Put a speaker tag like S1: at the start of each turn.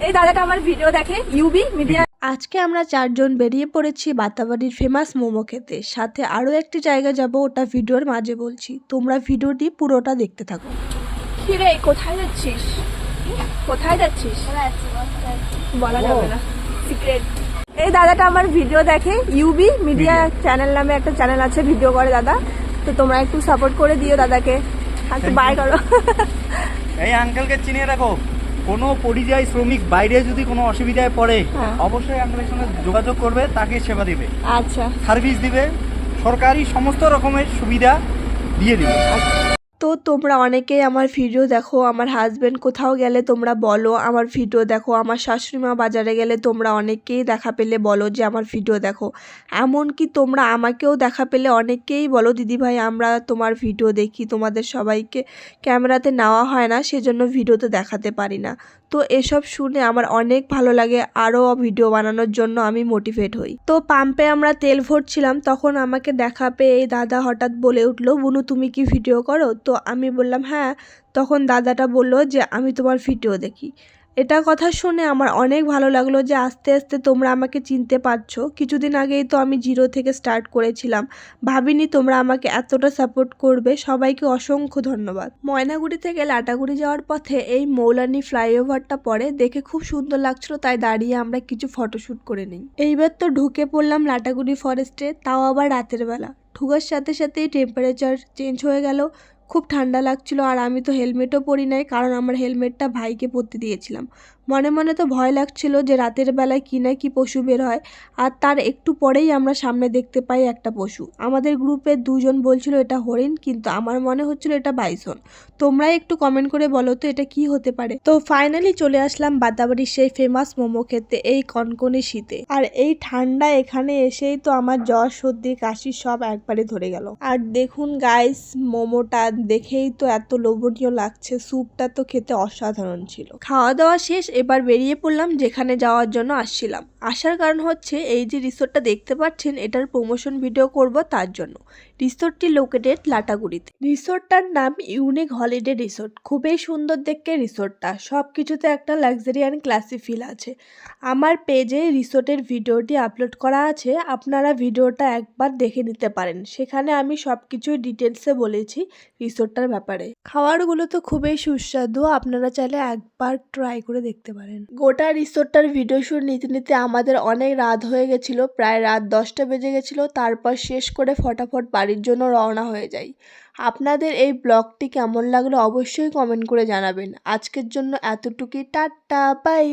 S1: এই দাদাটা আমার ভিডিও দেখে ইউবি মিডিয়া। আজকে আমরা চারজন বেরিয়ে পড়েছি বাতাবাড়ির ফেমাস মোমো খেতে, সাথে আরো একটি জায়গা যাব, ওটা ভিডিওর মাঝে বলছি, তোমরা ভিডিওটি পুরোটা দেখতে থাকো। কি রে, কোথায় যাচ্ছিস? কোথায় যাচ্ছিস বলা যাবে না, সিক্রেট। এই দাদাটা আমার ভিডিও দেখে ইউবি মিডিয়া চ্যানেল নামে একটা চ্যানেল আছে, ভিডিও করে দাদা, তো তোমরা একটু সাপোর্ট করে দিও দাদাকে, একটু বাই করো।
S2: এই আঙ্কেলকে চিনিয়ে রাখো, কোনো পরিযায়ী শ্রমিক বাইরে যদি কোনো অসুবিধায় পড়ে অবশ্যই আঙ্কেলের সঙ্গে যোগাযোগ করবে, তাকে সেবা দিবে,
S1: আচ্ছা
S2: সার্ভিস দিবে, সরকারি সমস্ত রকমের সুবিধা দিয়ে দিবে।
S1: তো তোমরা অনেকেই আমার ভিডিও দেখো, আমার হাজব্যান্ড কোথাও গেলে তোমরা বলো আমার ভিডিও দেখো, আমার শাশুড়ি মা বাজারে গেলে তোমরা অনেকেই দেখা পেলে বলো যে আমার ভিডিও দেখো, এমনকি তোমরা আমাকেও দেখা পেলে অনেকেই বলো দিদিভাই আমরা তোমার ভিডিও দেখি, তোমাদের সবাইকে ক্যামেরাতে নেওয়া হয় না সেজন্য ভিডিওতে দেখাতে পারি না। তো এসব শুনে আমার অনেক ভালো লাগে, আরও ভিডিও বানানোর জন্য আমি মোটিভেট হই। তো পাম্পে আমরা তেল ভরছিলাম, তখন আমাকে দেখা পেয়ে এই দাদা হঠাৎ বলে উঠলো, বুনু তুমি কি ভিডিও করো? তো আমি বললাম হ্যাঁ। তখন দাদাটা বলল যে আমি তোমার ভিডিও দেখি। এটা কথা শুনে আমার অনেক ভালো লাগলো যে আস্তে আস্তে তোমরা আমাকে চিনতে পারছো। কিছুদিন আগেই তো আমি জিরো থেকে স্টার্ট করেছিলাম, ভাবিনি তোমরা আমাকে এতটা সাপোর্ট করবে। সবাইকে অসংখ্য ধন্যবাদ। ময়নাগুড়ি থেকে লাটাগুড়ি যাওয়ার পথে এই মৌলানি ফ্লাইওভারটা পরে দেখে খুব সুন্দর লাগছিল, তাই দাঁড়িয়ে আমরা কিছু ফটোশ্যুট করে নিই। এইবার তো ঢুকে পড়লাম লাটাগুড়ি ফরেস্টে, তাও আবার রাতের বেলা। ঢুকার সাথে সাথেই টেম্পারেচার চেঞ্জ হয়ে গেল, খুব ঠান্ডা লাগছিল, আর আমি তো হেলমেটও পরি নাই, কারণ আমার হেলমেটটা ভাইকে পরতে দিয়েছিলাম। মনে মনে তো ভয় লাগছিল যে রাতের বেলায় কি না কি পশু বের হয়, আর তার একটু পরেই আমরা সামনে দেখতে পাই একটা পশু। আমাদের গ্রুপে দুজন বলছিল এটা হরিণ, কিন্তু আমার মনে হচ্ছিল এটা বাইসন। তোমরাই একটু কমেন্ট করে বলো তো এটা কি হতে পারে। তো ফাইনালি চলে আসলাম বাতাবাড়ির সেই ফেমাস মোমো খেতে এই কনকনে শীতে, আর এই ঠান্ডা এখানে এসেই তো আমার জ্বর সর্দি কাশি সব একবারে ধরে গেল। আর দেখুন গাইস, মোমোটা দেখেই তো এত লোভনীয় লাগছে, স্যুপটা তো খেতে অসাধারণ ছিল। খাওয়া দাওয়া শেষ, এবার বেরিয়ে পড়লাম যেখানে যাওয়ার জন্য আসছিলাম। আসার কারণ হচ্ছে এই যে রিসোর্টটা দেখতে পাচ্ছেন, এটার প্রমোশন ভিডিও করব তার জন্য। রিসোর্টটি লোকেটেড লাটাগুড়িতে। রিসোর্টটার নাম ইউনিক হলিডে রিসোর্ট। খুবই সুন্দর দেখতে রিসোর্টটা, সব কিছুতে একটা লাক্সারি অ্যান্ড ক্লাসি ফিল আছে। আমার পেজে রিসোর্টের ভিডিওটি আপলোড করা আছে, আপনারা ভিডিওটা একবার দেখে নিতে পারেন, সেখানে আমি সব কিছুই ডিটেলসে বলেছি রিসোর্টটার ব্যাপারে। খাবারগুলো তো খুবই সুস্বাদু, আপনারা চাইলে একবার ট্রাই করে দেখতে পারেন। গোটা রিসোর্টটার ভিডিও শুট নিতে নিতে আমাদের অনেক রাত হয়ে গেছিল, প্রায় রাত 10টা বেজে গেছিল। তারপর শেষ করে ফটাফট বাড়ির জন্য রওনা হয়ে যাই। আপনাদের এই ব্লগটি কেমন লাগলো অবশ্যই কমেন্ট করে জানাবেন। আজকের জন্য এতটুকুই, টাটা বাই।